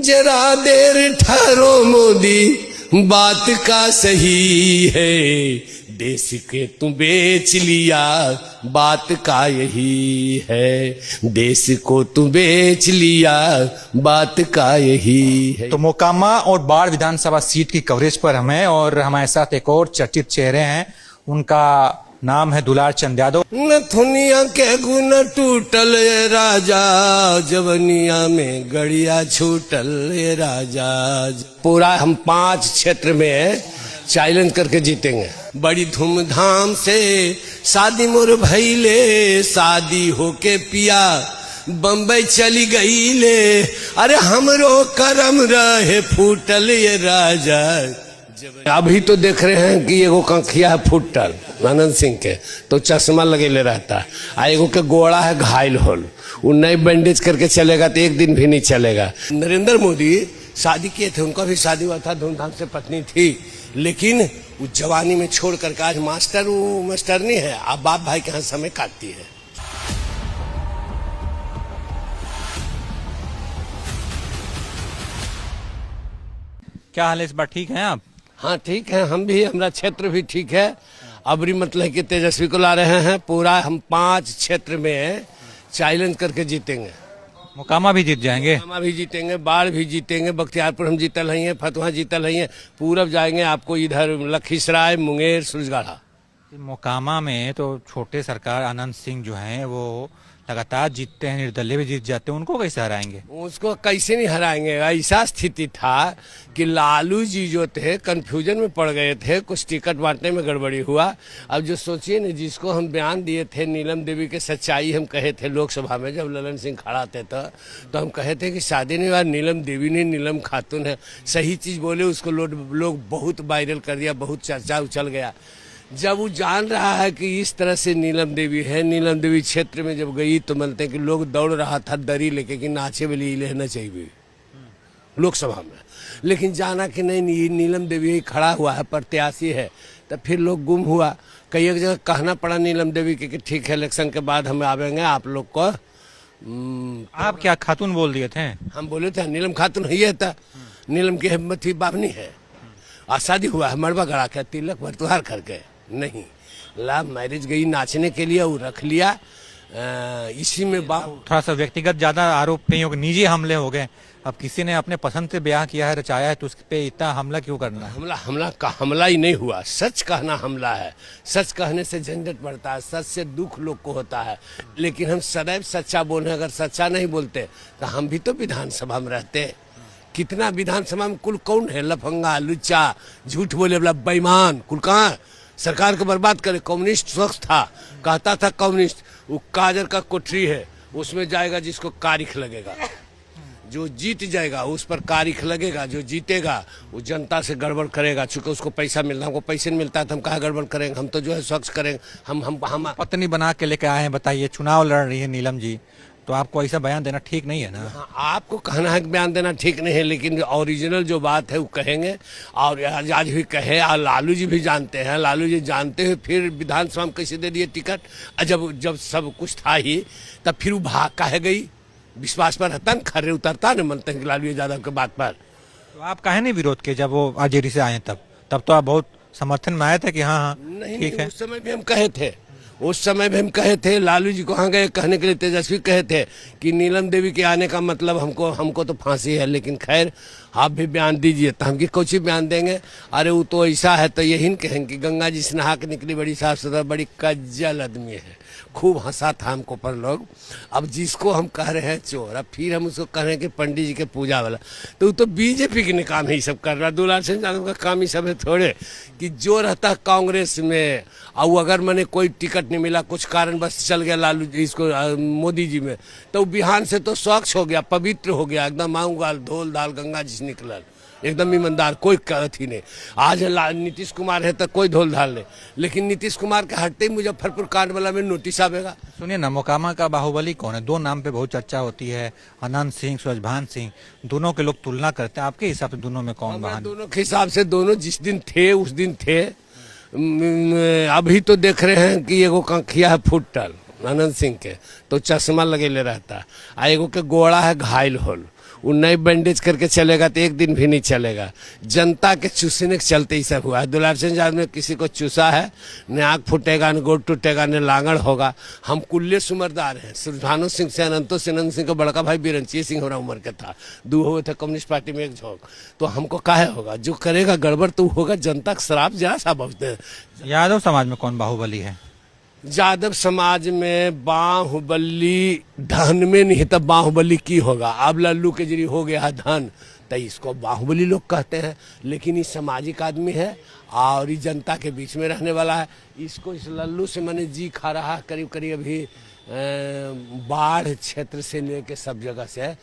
जरा देर ठहरो मोदी, बात का सही है, देश के तू बेच लिया, बात का यही है, देश को तू बेच लिया, बात का यही है। तो मोकामा और बाढ़ विधानसभा सीट की कवरेज पर हमें और हमारे साथ एक और चर्चित चेहरे हैं, उनका नाम है दुलार चंद यादव। नथुनिया के गुण टूटल ये राजा, जवनिया में गड़िया छूटल ये राजा। पूरा हम 5 क्षेत्र में चैलेंज करके जीतेंगे। बड़ी धूमधाम से शादी मोर भइले, शादी होके पिया बम्बई चली गई ले, अरे हमरो करम रहे फूटल ये राजा। अभी तो देख रहे हैं कि एगो कंखिया है फुटल आनंद सिंह के, तो चश्मा लगेले रहता है, आ एगो के गोड़ा है घायल होल, वो नई बैंडेज करके चलेगा तो एक दिन भी नहीं चलेगा। नरेंद्र मोदी शादी किए थे, उनका भी शादी हुआ था, धूमधाम से पत्नी थी, लेकिन वो जवानी में छोड़ करके आज मास्टर वो मास्टर नहीं है, अब बाप भाई के यहाँ समय काटती है। क्या हाल है, इस बार ठीक हैं आप? हाँ ठीक है, हम भी, हमारा क्षेत्र भी ठीक है। अबरी मतलब कि तेजस्वी को ला रहे हैं, पूरा हम 5 क्षेत्र में चैलेंज करके जीतेंगे। मोकामा भी जीत जाएंगे? मोकामा भी जीतेंगे, बाढ़ भी जीतेंगे, बख्तियारपुर हम जीतल हैं, फतुहा जीतल हैं, पूरब जाएंगे आपको इधर लखीसराय, मुंगेर, सूरजगढ़ा। मोकामा में तो छोटे सरकार आनंद सिंह जो हैं वो लगातार जीतते हैं, निर्दलीय भी जीत जाते हैं, उनको कैसे हराएंगे? उसको कैसे नहीं हराएंगे। ऐसा स्थिति था कि लालू जी जो थे कंफ्यूजन में पड़ गए थे, कुछ टिकट बांटने में गड़बड़ी हुआ। अब जो सोचिए ना, जिसको हम बयान दिए थे नीलम देवी के सच्चाई हम कहे थे लोकसभा में, जब ललन सिंह खड़ा थे तो हम कहे थे कि शादी नहीं हुआ, नीलम देवी नहीं, नीलम खातून है। सही चीज बोले, उसको लोग बहुत वायरल कर दिया, बहुत चर्चा उछल गया। जब वो जान रहा है कि इस तरह से नीलम देवी है, नीलम देवी क्षेत्र में जब गई तो मिलते हैं कि लोग दौड़ रहा था दरी लेके कि नाचे वाली लेना चाहिए लोकसभा में, लेकिन जाना कि नहीं नीलम देवी खड़ा हुआ है, प्रत्याशी है, तब फिर लोग गुम हुआ। कई एक जगह कहना पड़ा नीलम देवी के कि ठीक है इलेक्शन के बाद हम आवेंगे आप लोग को। आप क्या खातून बोल दिए थे? हम बोले थे नीलम खातून ही है, नीलम की हिम्मत ही बाबनी है। शादी हुआ है, मरबा गड़ा के तिलक भरतुहार करके नहीं, लव मैरिज गई नाचने के लिए, वो रख लिया। इसी में थोड़ा सा व्यक्तिगत ज्यादा आरोप नहीं हो, निजी हमले हो गए। अब किसी ने अपने पसंद से ब्याह किया है, रचाया है, तो उस पे इतना हमला क्यों करना है? हमला ही नहीं हुआ, सच कहना हमला है। सच कहने से झंझट बढ़ता है, सच से दुख लोग को होता है, लेकिन हम सदैव सच्चा बोले। अगर सच्चा नहीं बोलते तो हम भी तो विधानसभा में रहते। कितना विधानसभा में कुल कौन है लफंगा, लुच्चा, झूठ बोले वाला, बेईमान, कुल कहाँ सरकार को बर्बाद करे। कम्युनिस्ट स्वच्छ था, कहता था कम्युनिस्ट, वो काजर का कोठरी है, उसमें जाएगा जिसको कारिख लगेगा, जो जीत जाएगा उस पर कारिख लगेगा, जो जीतेगा वो जनता से गड़बड़ करेगा। चूंकि उसको पैसा मिलता, हमको पैसे नहीं मिलता है तो हम कहाँ गड़बड़ करेंगे, हम तो जो है स्वच्छ करेंगे। हम पत्नी बना के लेके आए हैं, बताइए, चुनाव लड़ रही है नीलम जी, तो आपको ऐसा बयान देना ठीक नहीं है ना? हाँ, आपको कहना है कि बयान देना ठीक नहीं है, लेकिन ओरिजिनल जो बात है वो कहेंगे, और आज भी कहे। और लालू जी भी जानते हैं, लालू जी जानते हुए फिर विधानसभा में कैसे दे दिए टिकट। जब सब कुछ था ही, तब फिर वो भाग काहे गई? विश्वास पर रहता न, खर्रे उतरता न मनते हैं लालू यादव के बात पर। तो आप काहे नहीं विरोध किए जब वो आरजेडी से आए? तब तो आप बहुत समर्थन में आए थे कि हाँ ठीक है। उस समय भी हम कहे थे, उस समय भी हम कहे थे, लालू जी को हाँ गए कहने के लिए, तेजस्वी कहे थे कि नीलम देवी के आने का मतलब हमको तो फांसी है। लेकिन खैर आप भी बयान दीजिए, तो हम की कुछ बयान देंगे। अरे वो तो ऐसा है तो यही न कहेंगे कि गंगा जी से नहा के निकली, बड़ी साफ सुथरा, बड़ी कज्जल आदमी है। खूब हंसा था हमको पर लोग। अब जिसको हम कह रहे हैं चोर, अब फिर हम उसको कह रहे हैं कि पंडित जी के पूजा वाला, तो वो तो बीजेपी के काम ही सब कर रहा है। दुलार सिंह यादव का काम ही सब है थोड़े कि जो रहता है कांग्रेस में, और अगर मैंने कोई टिकट नहीं मिला, कुछ कारण बस चल गया लालू जी इसको मोदी जी में, तो बिहान से तो स्वच्छ हो गया, पवित्र हो गया, एकदम आऊँ गाल धोल दाल गंगा जी से निकल, एकदम ईमानदार, कोई अथी नहीं। आज नीतीश कुमार है तो कोई धोल धाल नहीं, लेकिन नीतीश कुमार के हटते ही मुजफ्फरपुर कांड वाला में नोटिस आवेगा। सुनिए ना, मोकामा का बाहुबली कौन है? 2 नाम पे बहुत चर्चा होती है, आनंद सिंह, सूरजभान सिंह, दोनों के लोग तुलना करते हैं। आपके हिसाब से दोनों में कौन बहान? दोनों के हिसाब से दोनों जिस दिन थे उस दिन थे। अभी तो देख रहे हैं कि एगो कंखिया है फुटल आनंद सिंह के, तो चश्मा लगेले रहता है, आ एगो के गोड़ा है घायल होल, वो नई बैंडेज करके चलेगा तो एक दिन भी नहीं चलेगा। जनता के चूसने के चलते ही सब हुआ है। दुलार सिंह यादव ने किसी को चूसा है, न आँख फूटेगा, न गोड़ टूटेगा, न लांगड़ होगा। हम कुल्ले सुमरदार हैं। सुरभानु सिंह से अनंतो सिंह सिंह का बड़का भाई बिरंची सिंह हमारा उम्र का था, 2 हुए थे कम्युनिस्ट पार्टी में, एक झोंक। तो हमको काहे होगा? जो करेगा गड़बड़ तो होगा। जनता का शराब जरा सा बचते। यादव समाज में कौन बाहुबली है? यादव समाज में बाहुबली धन में नहीं तब बाहुबली की होगा। अब लल्लू के जरिए हो गया धन तो इसको बाहुबली लोग कहते हैं, लेकिन ये सामाजिक आदमी है और ये जनता के बीच में रहने वाला है। इसको इस लल्लू से मैंने जी खा रहा करीब करीब अभी बाढ़ क्षेत्र से लेके सब जगह से